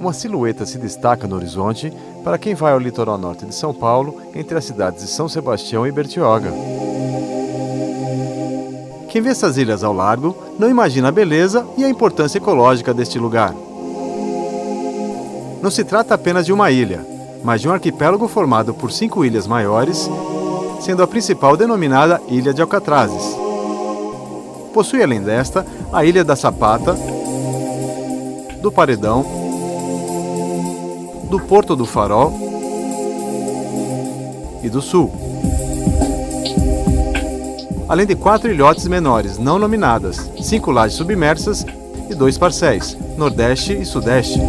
uma silhueta se destaca no horizonte para quem vai ao litoral norte de São Paulo, entre as cidades de São Sebastião e Bertioga. Quem vê essas ilhas ao largo não imagina a beleza e a importância ecológica deste lugar. Não se trata apenas de uma ilha, mas de um arquipélago formado por 5 ilhas maiores, sendo a principal denominada Ilha de Alcatrazes. Possui, além desta, a Ilha da Sapata, do Paredão, do Porto do Farol e do Sul. Além de 4 ilhotes menores não nominadas, 5 lajes submersas e 2 parcéis, Nordeste e Sudeste.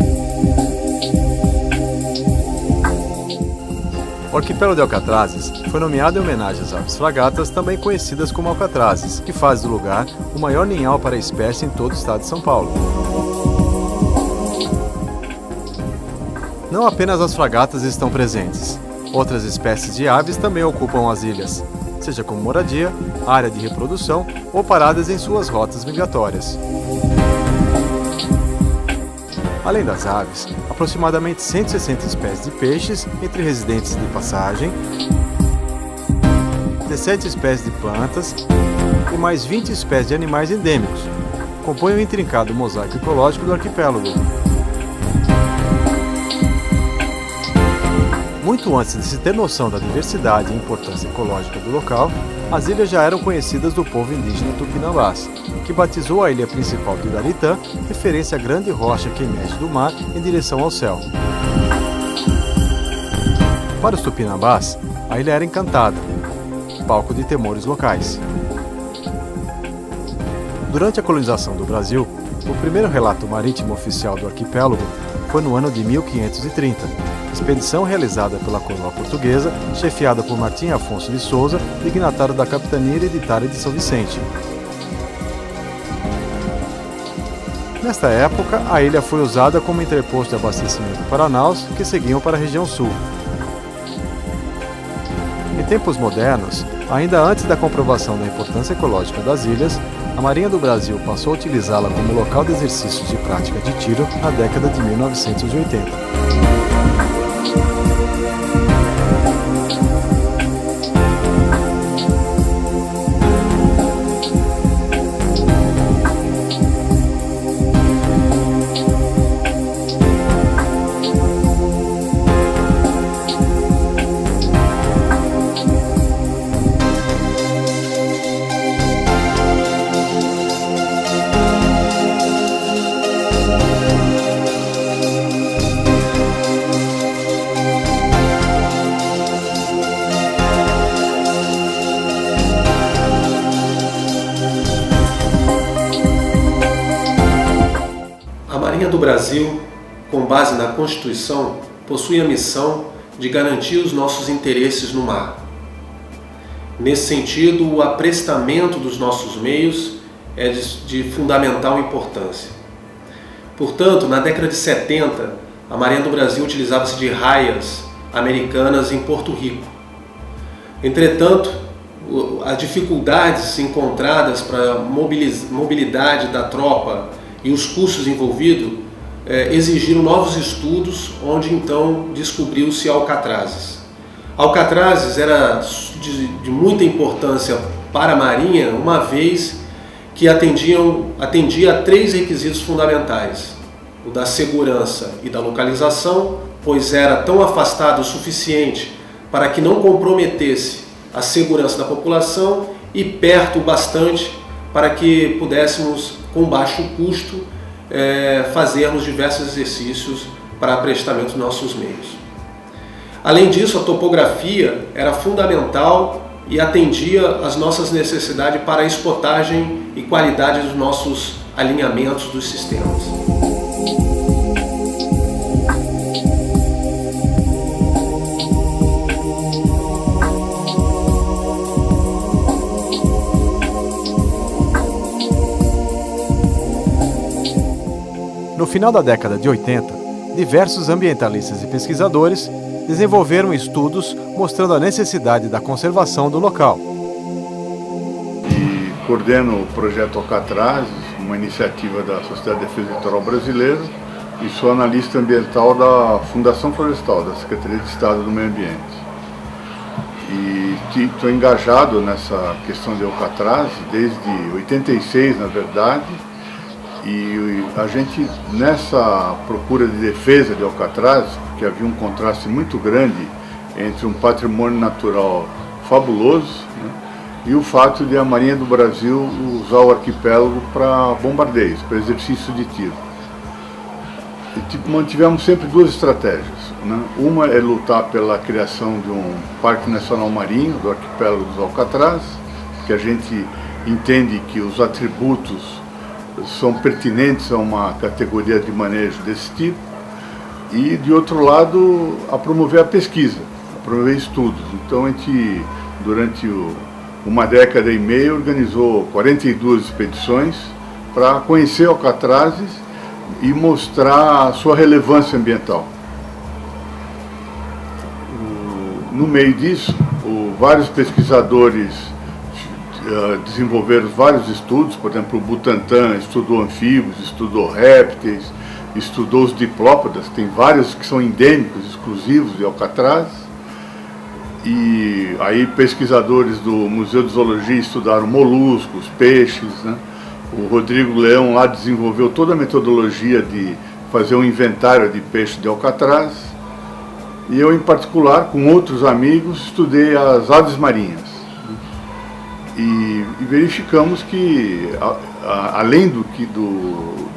O arquipélago de Alcatrazes foi nomeado em homenagem às aves fragatas, também conhecidas como alcatrazes, que faz do lugar o maior ninhal para a espécie em todo o estado de São Paulo. Não apenas as fragatas estão presentes, outras espécies de aves também ocupam as ilhas, seja como moradia, área de reprodução ou paradas em suas rotas migratórias. Além das aves, aproximadamente 160 espécies de peixes, entre residentes de passagem, 17 espécies de plantas e mais 20 espécies de animais endêmicos, compõem o intrincado mosaico ecológico do arquipélago. Muito antes de se ter noção da diversidade e importância ecológica do local, as ilhas já eram conhecidas do povo indígena Tupinambás, que batizou a ilha principal de Daritã, referência à grande rocha que emerge do mar em direção ao céu. Para os Tupinambás, a ilha era encantada, palco de temores locais. Durante a colonização do Brasil, o primeiro relato marítimo oficial do arquipélago foi no ano de 1530. Expedição realizada pela coroa portuguesa, chefiada por Martim Afonso de Souza, dignatário da capitania hereditária de São Vicente. Nesta época, a ilha foi usada como entreposto de abastecimento para naus que seguiam para a região sul. Em tempos modernos, ainda antes da comprovação da importância ecológica das ilhas, a Marinha do Brasil passou a utilizá-la como local de exercícios de prática de tiro na década de 1980. A Marinha do Brasil, com base na Constituição, possui a missão de garantir os nossos interesses no mar. Nesse sentido, o aprestamento dos nossos meios é de fundamental importância. Portanto, na década de 70, a Marinha do Brasil utilizava-se de raias americanas em Porto Rico. Entretanto, as dificuldades encontradas para a mobilidade da tropa e os custos envolvidos exigiram novos estudos, onde então descobriu-se Alcatrazes. Alcatrazes era de muita importância para a Marinha, uma vez que atendia a 3 requisitos fundamentais: o da segurança e da localização, pois era tão afastado o suficiente para que não comprometesse a segurança da população, e perto o bastante para que pudéssemos, com baixo custo, fazermos diversos exercícios para aprestamento dos nossos meios. Além disso, a topografia era fundamental e atendia às nossas necessidades para a espotagem e qualidade dos nossos alinhamentos dos sistemas. No final da década de 80, diversos ambientalistas e pesquisadores desenvolveram estudos mostrando a necessidade da conservação do local. E coordeno o projeto Alcatrazes, uma iniciativa da Sociedade de Defesa do Litoral Brasileiro, e sou analista ambiental da Fundação Florestal, da Secretaria de Estado do Meio Ambiente. E estou engajado nessa questão de alcatraz desde 86, na verdade, e a gente, nessa procura de defesa de alcatraz, porque havia um contraste muito grande entre um patrimônio natural fabuloso, né, e o fato de a Marinha do Brasil usar o arquipélago para bombardeios, para exercício de tiro. E mantivemos sempre duas estratégias, né? Uma é lutar pela criação de um Parque Nacional Marinho do arquipélago dos Alcatraz, que a gente entende que os atributos são pertinentes a uma categoria de manejo desse tipo, e de outro lado a promover a pesquisa, a promover estudos. Então a gente, durante uma década e meia, organizou 42 expedições para conhecer alcatrazes e mostrar a sua relevância ambiental. No meio disso, vários pesquisadores desenvolveram vários estudos. Por exemplo, o Butantan estudou anfíbios, estudou répteis, estudou os diplópodas, tem vários que são endêmicos, exclusivos de Alcatraz. E aí pesquisadores do Museu de Zoologia estudaram moluscos, peixes, né? O Rodrigo Leão lá desenvolveu toda a metodologia de fazer um inventário de peixe de Alcatraz. E eu, em particular, com outros amigos, estudei as aves marinhas. E verificamos que, além do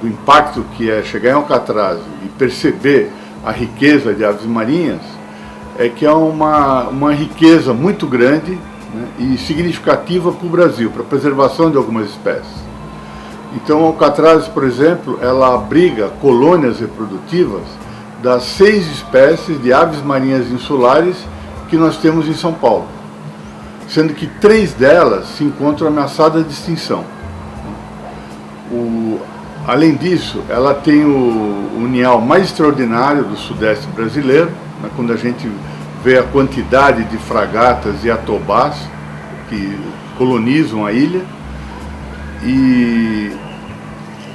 impacto que é chegar em Alcatraz e perceber a riqueza de aves marinhas, é que é uma riqueza muito grande, né, e significativa para o Brasil, para a preservação de algumas espécies. Então, Alcatraz, por exemplo, ela abriga colônias reprodutivas das 6 espécies de aves marinhas insulares que nós temos em São Paulo, sendo que 3 delas se encontram ameaçadas de extinção. Além disso, ela tem o unhal mais extraordinário do sudeste brasileiro, né, quando a gente vê a quantidade de fragatas e atobás que colonizam a ilha.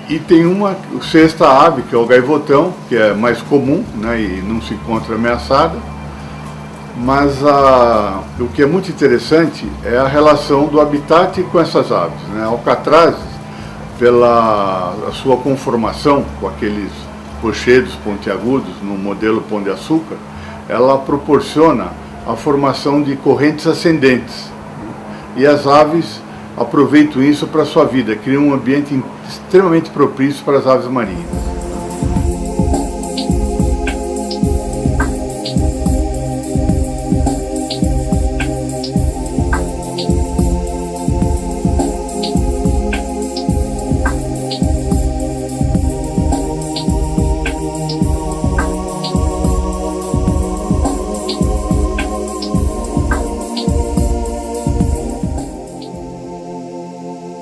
E tem uma sexta ave, que é o gaivotão, que é mais comum, né, e não se encontra ameaçada. Mas o que é muito interessante é a relação do habitat com essas aves, né? Alcatraz, pela sua conformação com aqueles rochedos pontiagudos no modelo Pão de Açúcar, ela proporciona a formação de correntes ascendentes. E as aves aproveitam isso para a sua vida, criam um ambiente extremamente propício para as aves marinhas.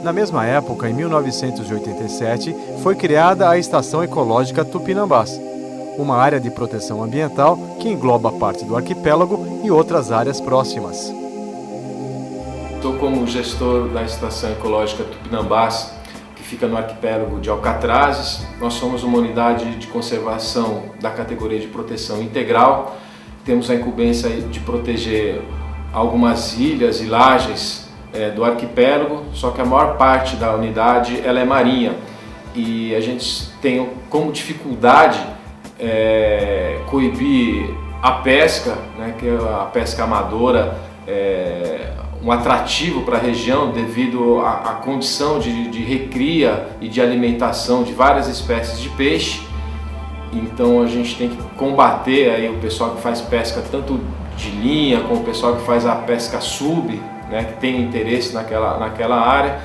Na mesma época, em 1987, foi criada a Estação Ecológica Tupinambás, uma área de proteção ambiental que engloba parte do arquipélago e outras áreas próximas. Estou como gestor da Estação Ecológica Tupinambás, que fica no arquipélago de Alcatrazes. Nós somos uma unidade de conservação da categoria de proteção integral. Temos a incumbência de proteger algumas ilhas e lajes do arquipélago, só que a maior parte da unidade ela é marinha e a gente tem como dificuldade coibir a pesca, né, que a pesca amadora é um atrativo para a região devido à condição de recria e de alimentação de várias espécies de peixe. Então a gente tem que combater aí o pessoal que faz pesca tanto de linha como o pessoal que faz a pesca sub, né, que tem interesse naquela área.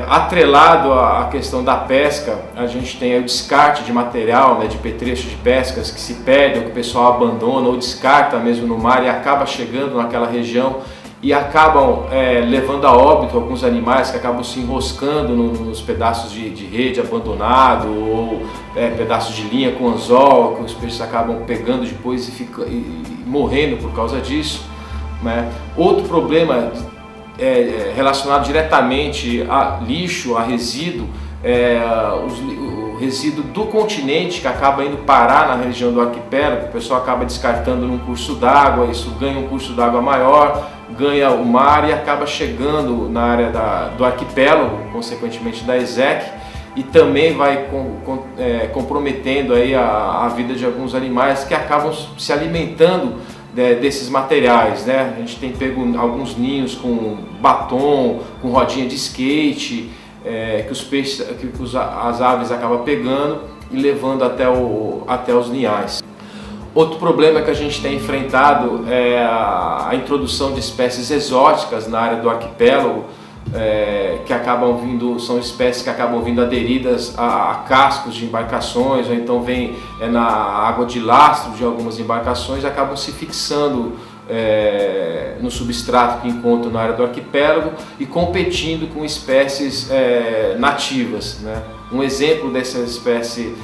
Atrelado à questão da pesca, a gente tem o descarte de material, né, de petrecho de pescas que se perde ou que o pessoal abandona ou descarta mesmo no mar e acaba chegando naquela região e acabam levando a óbito alguns animais que acabam se enroscando nos pedaços de rede abandonado ou pedaços de linha com anzol, que os peixes acabam pegando depois e morrendo por causa disso, né? Outro problema relacionado diretamente a lixo, a resíduo, o resíduo do continente que acaba indo parar na região do arquipélago, o pessoal acaba descartando num curso d'água, isso ganha um curso d'água maior, ganha o mar e acaba chegando na área do arquipélago, consequentemente da ESEC, e também vai comprometendo aí a vida de alguns animais que acabam se alimentando desses materiais, né? A gente tem pego alguns ninhos com batom, com rodinha de skate, que as aves acabam pegando e levando até os ninhais. Outro problema que a gente tem enfrentado é a introdução de espécies exóticas na área do arquipélago, que acabam são espécies que acabam vindo aderidas a cascos de embarcações, ou então vem na água de lastro de algumas embarcações e acabam se fixando no substrato que encontram na área do arquipélago e competindo com espécies nativas, né? Um exemplo dessa espécie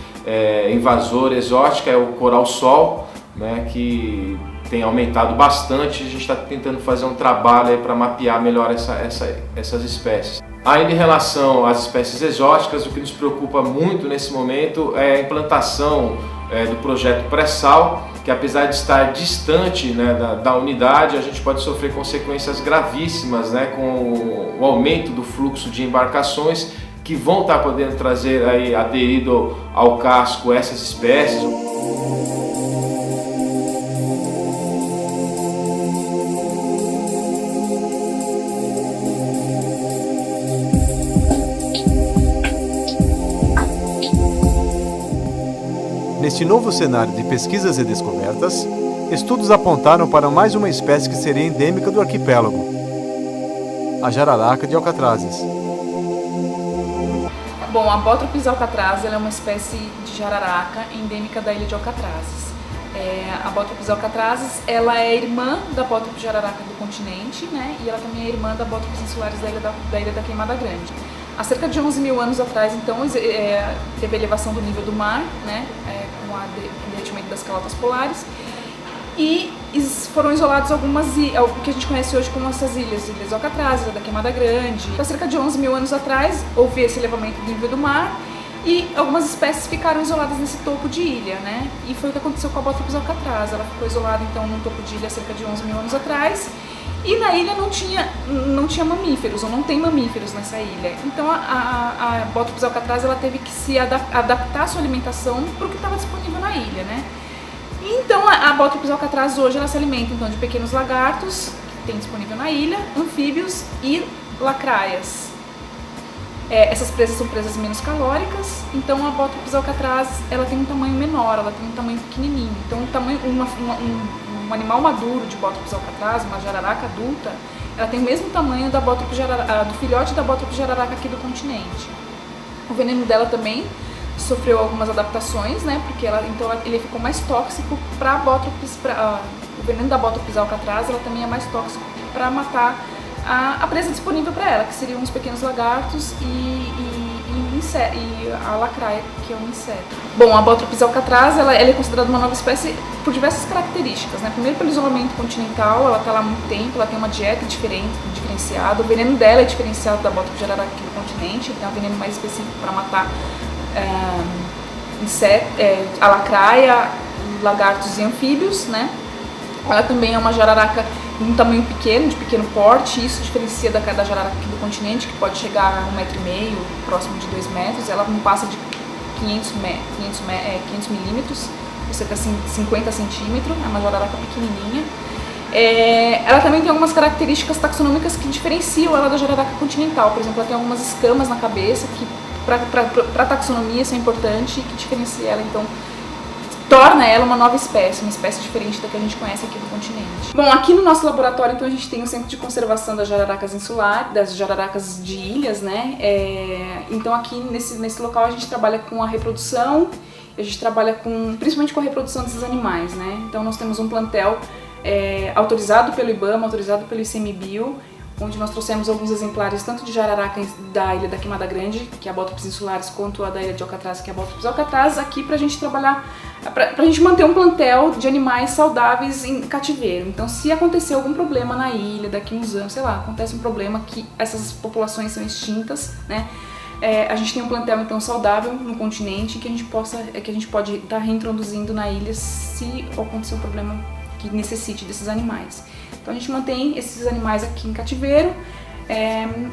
invasora exótica é o coral-sol, né, que tem aumentado bastante. A gente está tentando fazer um trabalho para mapear melhor essas espécies. Ainda em relação às espécies exóticas, o que nos preocupa muito nesse momento é a implantação do projeto pré-sal, que apesar de estar distante, né, da unidade, a gente pode sofrer consequências gravíssimas, né, com o aumento do fluxo de embarcações que vão estar podendo trazer aí, aderido ao casco, essas espécies. Neste novo cenário de pesquisas e descobertas, estudos apontaram para mais uma espécie que seria endêmica do arquipélago, a jararaca de alcatrazes. Bom, a Botrytis alcatraz é uma espécie de jararaca endêmica da ilha de Alcatrazes. A Botrytis alcatrazes ela é irmã da Botrytis jararaca do continente, né? E ela também é irmã da Botrytis insularis da ilha da Queimada Grande. Há cerca de 11 mil anos atrás, então, teve a elevação do nível do mar, né? Com o derretimento das calotas polares, e foram isolados o que a gente conhece hoje como essas ilhas Alcatrazes, da Queimada Grande. Há cerca de 11 mil anos atrás houve esse elevamento do nível do mar e algumas espécies ficaram isoladas nesse topo de ilha, né? E foi o que aconteceu com a Botrytis alcatraz. Ela ficou isolada então num topo de ilha há cerca de 11 mil anos atrás, e na ilha não tinha mamíferos, ou não tem mamíferos nessa ilha. Então a Botrytis alcatraz ela teve que se adaptar a sua alimentação para o que estava disponível na ilha, né? Então a Botrytis alcatraz hoje ela se alimenta então de pequenos lagartos que tem disponível na ilha, anfíbios e lacraias. Essas presas são presas menos calóricas, então a Botrytis alcatraz ela tem um tamanho menor, ela tem um tamanho pequenininho. Então um animal maduro de Botrytis alcatraz, uma jararaca adulta, ela tem o mesmo tamanho do filhote da Botrytis jararaca aqui do continente. O veneno dela também sofreu algumas adaptações, né? Porque ele ficou mais tóxico para a Botrytis. O veneno da Botrytis alcatraz ela também é mais tóxico para matar a presa disponível para ela, que seriam os pequenos lagartos e a lacraia, que é um inseto. Bom, a Botrytis alcatraz ela é considerada uma nova espécie por diversas características, né? Primeiro, pelo isolamento continental, ela está lá há muito tempo, ela tem uma dieta diferenciada, o veneno dela é diferenciado da Botrytis jararaca aqui do continente, tem um veneno mais específico para matar a lacraia, lagartos e anfíbios, né? Ela também é uma jararaca de um tamanho pequeno, de pequeno porte, isso diferencia da jararaca aqui do continente, que pode chegar a 1,5 m, próximo de 2 metros. Ela não passa de 500 milímetros, ou cerca de 50 centímetros, é uma jararaca pequenininha. Ela também tem algumas características taxonômicas que diferenciam ela da jararaca continental. Por exemplo, ela tem algumas escamas na cabeça que para a taxonomia isso é importante, que diferencia ela, então torna ela uma nova espécie, uma espécie diferente da que a gente conhece aqui do continente. Bom, aqui no nosso laboratório então a gente tem o Centro de Conservação das Jararacas Insulares, das jararacas de ilhas, né? Então aqui nesse local a gente trabalha com a reprodução, a gente trabalha principalmente com a reprodução desses animais, né? Então nós temos um plantel autorizado pelo IBAMA, autorizado pelo ICMBio, onde nós trouxemos alguns exemplares tanto de jararaca da ilha da Queimada Grande, que é a Botrytis insularis, quanto a da ilha de Alcatraz, que é a Botrytis alcatraz, aqui pra gente trabalhar, pra gente manter um plantel de animais saudáveis em cativeiro. Então, se acontecer algum problema na ilha, daqui uns anos, sei lá, acontece um problema que essas populações são extintas, né? a gente tem um plantel então saudável no continente que a gente pode estar reintroduzindo na ilha se acontecer um problema que necessite desses animais. Então a gente mantém esses animais aqui em cativeiro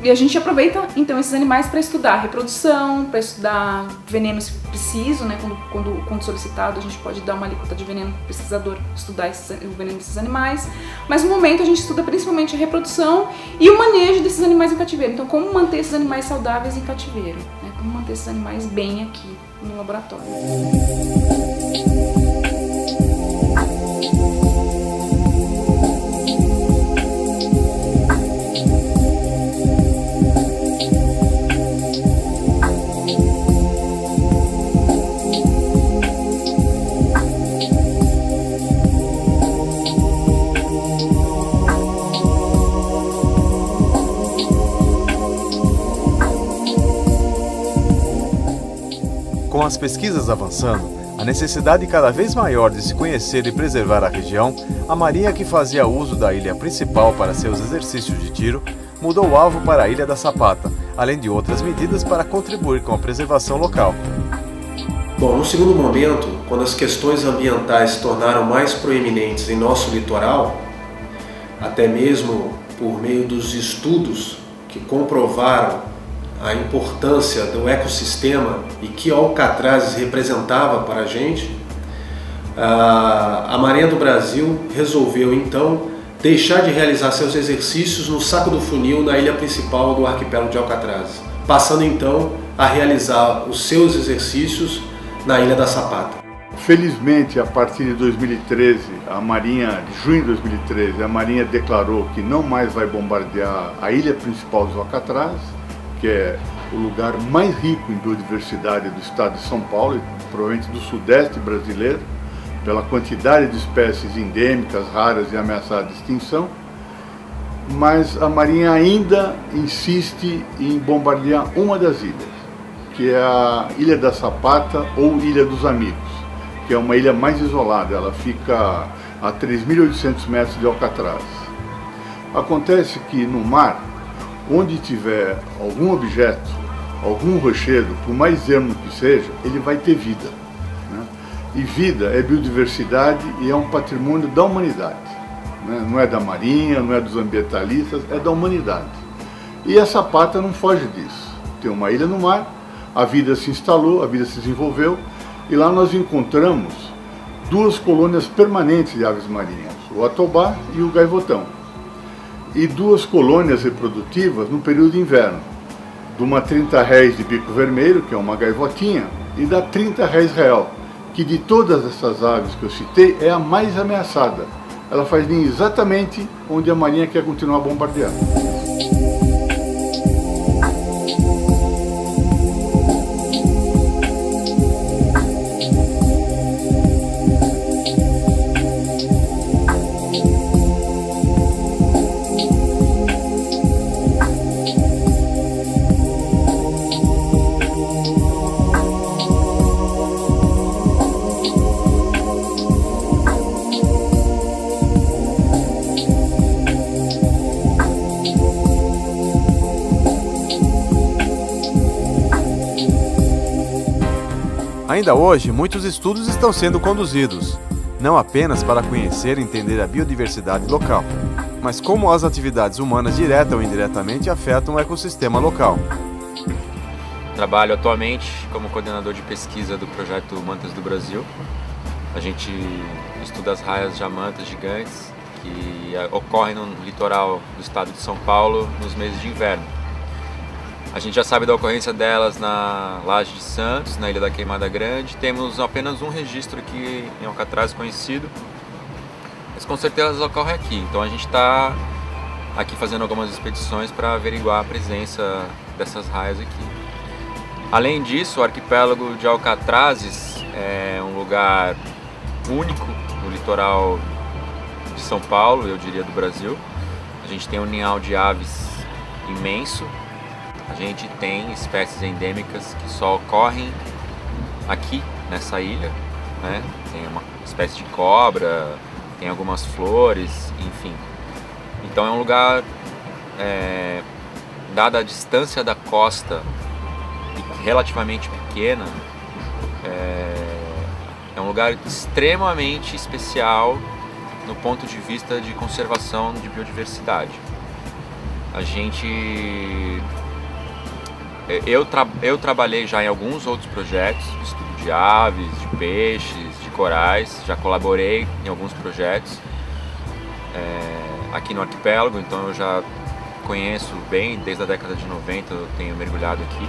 e a gente aproveita então esses animais para estudar reprodução, para estudar veneno se preciso, né? Quando solicitado, a gente pode dar uma alíquota de veneno para o pesquisador estudar o veneno desses animais. Mas no momento a gente estuda principalmente a reprodução e o manejo desses animais em cativeiro. Então, como manter esses animais saudáveis em cativeiro, né? Como manter esses animais bem aqui no laboratório. Com as pesquisas avançando, a necessidade cada vez maior de se conhecer e preservar a região, a Marinha, que fazia uso da ilha principal para seus exercícios de tiro, mudou o alvo para a Ilha da Sapata, além de outras medidas para contribuir com a preservação local. Bom, no segundo momento, quando as questões ambientais se tornaram mais proeminentes em nosso litoral, até mesmo por meio dos estudos que comprovaram a importância do ecossistema e que Alcatrazes representava para a gente, a Marinha do Brasil resolveu então deixar de realizar seus exercícios no Saco do Funil, na ilha principal do arquipélago de Alcatrazes, passando então a realizar os seus exercícios na Ilha da Sapata. Felizmente, a partir de 2013, de junho de 2013, a Marinha declarou que não mais vai bombardear a ilha principal dos Alcatrazes, que é o lugar mais rico em biodiversidade do estado de São Paulo e provavelmente do sudeste brasileiro, pela quantidade de espécies endêmicas, raras e ameaçadas de extinção, mas a Marinha ainda insiste em bombardear uma das ilhas, que é a Ilha da Sapata ou Ilha dos Amigos, que é uma ilha mais isolada, ela fica a 3.800 metros de Alcatraz. Acontece que no mar, onde tiver algum objeto, algum rochedo, por mais ermo que seja, ele vai ter vida, né? E vida é biodiversidade e é um patrimônio da humanidade, né? Não é da Marinha, não é dos ambientalistas, é da humanidade. E a Sapata não foge disso. Tem uma ilha no mar, a vida se instalou, a vida se desenvolveu, e lá nós encontramos duas colônias permanentes de aves marinhas, o atobá e o gaivotão. E duas colônias reprodutivas no período de inverno, de uma 30 réis de bico vermelho, que é uma gaivotinha, e da 30 réis real, que de todas essas aves que eu citei é a mais ameaçada. Ela faz ninho exatamente onde a Marinha quer continuar bombardeando. Ainda hoje, muitos estudos estão sendo conduzidos, não apenas para conhecer e entender a biodiversidade local, mas como as atividades humanas, direta ou indiretamente, afetam o ecossistema local. Trabalho atualmente como coordenador de pesquisa do projeto Mantas do Brasil. A gente estuda as raias de amantas gigantes que ocorrem no litoral do estado de São Paulo nos meses de inverno. A gente já sabe da ocorrência delas na Laje de Santos, na Ilha da Queimada Grande. Temos apenas um registro aqui em Alcatraz conhecido, mas com certeza elas ocorrem aqui. Então a gente está aqui fazendo algumas expedições para averiguar a presença dessas raias aqui. Além disso, o arquipélago de Alcatrazes é um lugar único no litoral de São Paulo, eu diria do Brasil. A gente tem um ninhal de aves imenso. A gente tem espécies endêmicas que só ocorrem aqui nessa ilha, né? Tem uma espécie de cobra, tem algumas flores, enfim. Então é um lugar, dada a distância da costa relativamente pequena, é um lugar extremamente especial no ponto de vista de conservação de biodiversidade. Eu trabalhei já em alguns outros projetos, de estudo de aves, de peixes, de corais, já colaborei em alguns projetos aqui no arquipélago, então eu já conheço bem, desde a década de 90 eu tenho mergulhado aqui.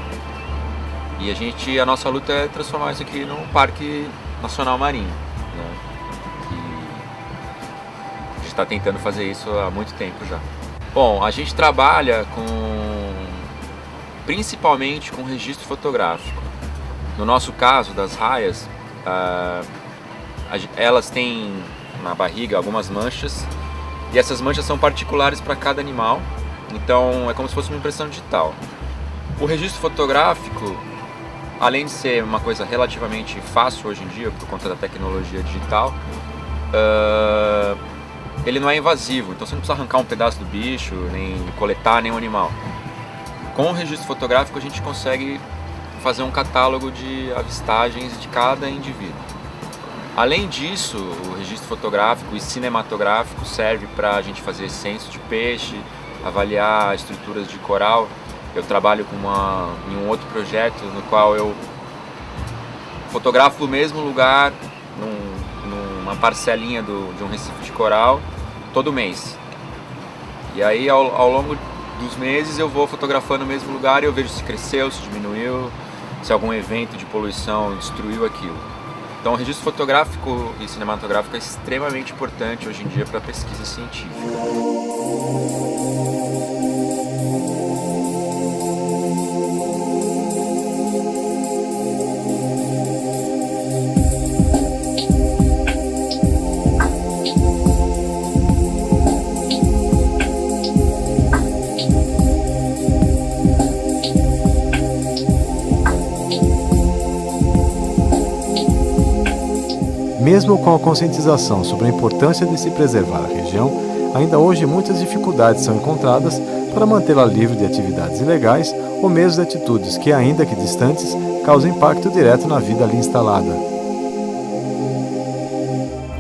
E a nossa luta é transformar isso aqui num parque nacional marinho, né? E a gente está tentando fazer isso há muito tempo já. Bom, a gente trabalha principalmente com registro fotográfico. No nosso caso, das raias, elas têm na barriga algumas manchas, e essas manchas são particulares para cada animal, então é como se fosse uma impressão digital. O registro fotográfico, além de ser uma coisa relativamente fácil hoje em dia, por conta da tecnologia digital, ele não é invasivo, então você não precisa arrancar um pedaço do bicho, nem coletar nenhum animal. Com o registro fotográfico a gente consegue fazer um catálogo de avistagens de cada indivíduo. Além disso, o registro fotográfico e cinematográfico serve para a gente fazer censo de peixe, avaliar estruturas de coral. Eu trabalho em um outro projeto no qual eu fotografo o mesmo lugar, numa parcelinha de um recife de coral, todo mês. E aí ao longo dos meses eu vou fotografando o mesmo lugar e eu vejo se cresceu, se diminuiu, se algum evento de poluição destruiu aquilo. Então o registro fotográfico e cinematográfico é extremamente importante hoje em dia para a pesquisa científica. Mesmo com a conscientização sobre a importância de se preservar a região, ainda hoje muitas dificuldades são encontradas para mantê-la livre de atividades ilegais ou mesmo de atitudes que, ainda que distantes, causam impacto direto na vida ali instalada.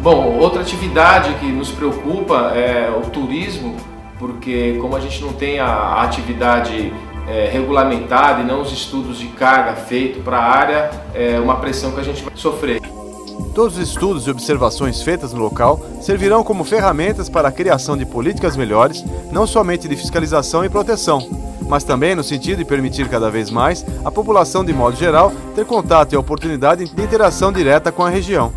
Bom, outra atividade que nos preocupa é o turismo, porque como a gente não tem a atividade regulamentada e não os estudos de carga feitos para a área, é uma pressão que a gente vai sofrer. Todos os estudos e observações feitas no local servirão como ferramentas para a criação de políticas melhores, não somente de fiscalização e proteção, mas também no sentido de permitir cada vez mais a população, de modo geral, ter contato e a oportunidade de interação direta com a região.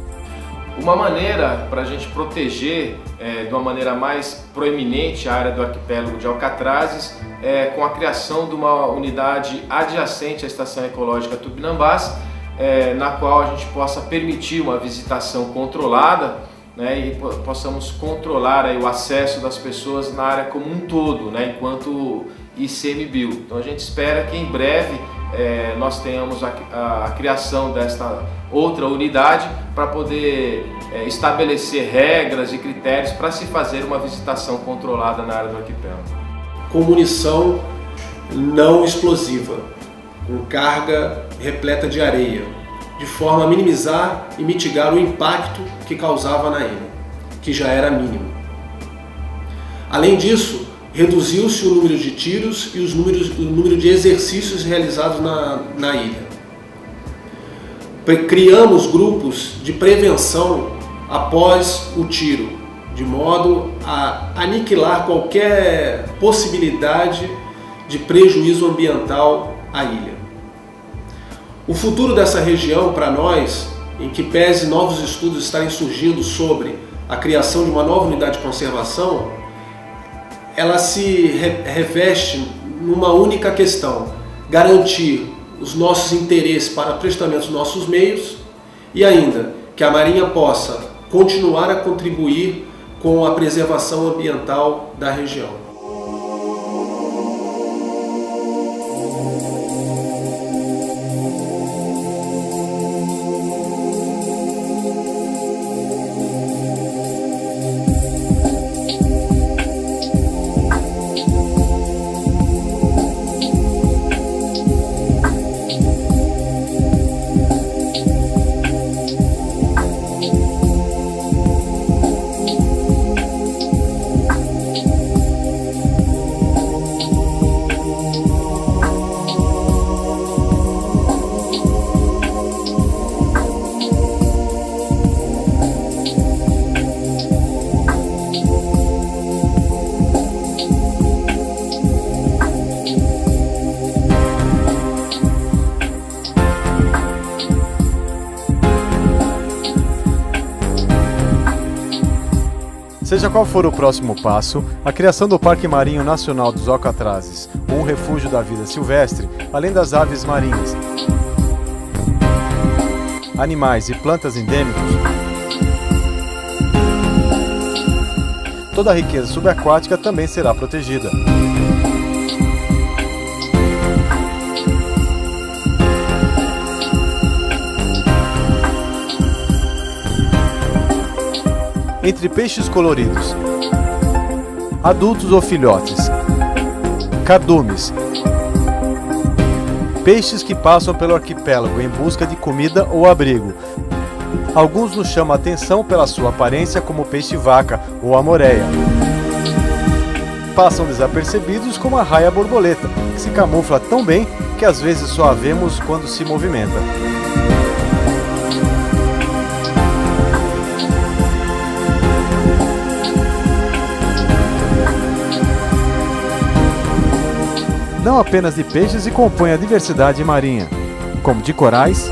Uma maneira para a gente proteger de uma maneira mais proeminente a área do arquipélago de Alcatrazes é com a criação de uma unidade adjacente à Estação Ecológica Tupinambás, na qual a gente possa permitir uma visitação controlada, né, e possamos controlar aí o acesso das pessoas na área como um todo, né, enquanto ICMBio. Então a gente espera que em breve nós tenhamos a criação desta outra unidade para poder estabelecer regras e critérios para se fazer uma visitação controlada na área do arquipélago. Com munição não explosiva, com carga repleta de areia, de forma a minimizar e mitigar o impacto que causava na ilha, que já era mínimo. Além disso, reduziu-se o número de tiros e o número de exercícios realizados na ilha. Criamos grupos de prevenção após o tiro, de modo a aniquilar qualquer possibilidade de prejuízo ambiental à ilha. O futuro dessa região, para nós, em que pese novos estudos estarem surgindo sobre a criação de uma nova unidade de conservação, ela se reveste numa única questão: garantir os nossos interesses para prestamento dos nossos meios e ainda que a Marinha possa continuar a contribuir com a preservação ambiental da região. Seja qual for o próximo passo, a criação do Parque Marinho Nacional dos Alcatrazes, ou um refúgio da vida silvestre, além das aves marinhas, animais e plantas endêmicos, toda a riqueza subaquática também será protegida. Entre peixes coloridos, adultos ou filhotes, cardumes, peixes que passam pelo arquipélago em busca de comida ou abrigo. Alguns nos chamam a atenção pela sua aparência, como o peixe-vaca ou a moreia. Passam desapercebidos como a raia-borboleta, que se camufla tão bem que às vezes só a vemos quando se movimenta. Não apenas de peixes e compõe a diversidade marinha, como de corais,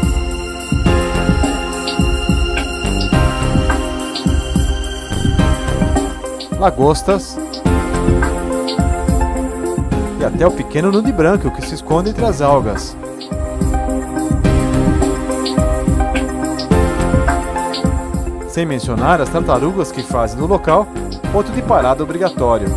lagostas e até o pequeno nude branco que se esconde entre as algas. Sem mencionar as tartarugas que fazem do local ponto de parada obrigatório.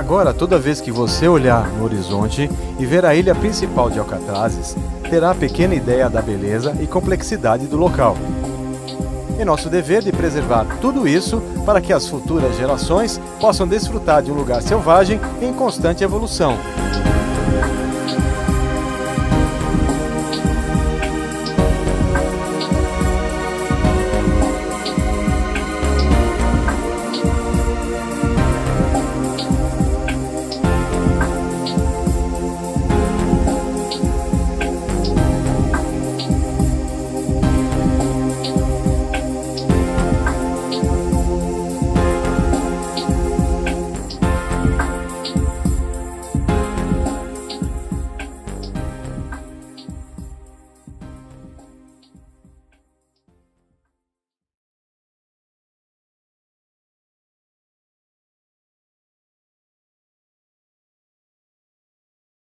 Agora, toda vez que você olhar no horizonte e ver a ilha principal de Alcatrazes, terá pequena ideia da beleza e complexidade do local. É nosso dever de preservar tudo isso para que as futuras gerações possam desfrutar de um lugar selvagem em constante evolução.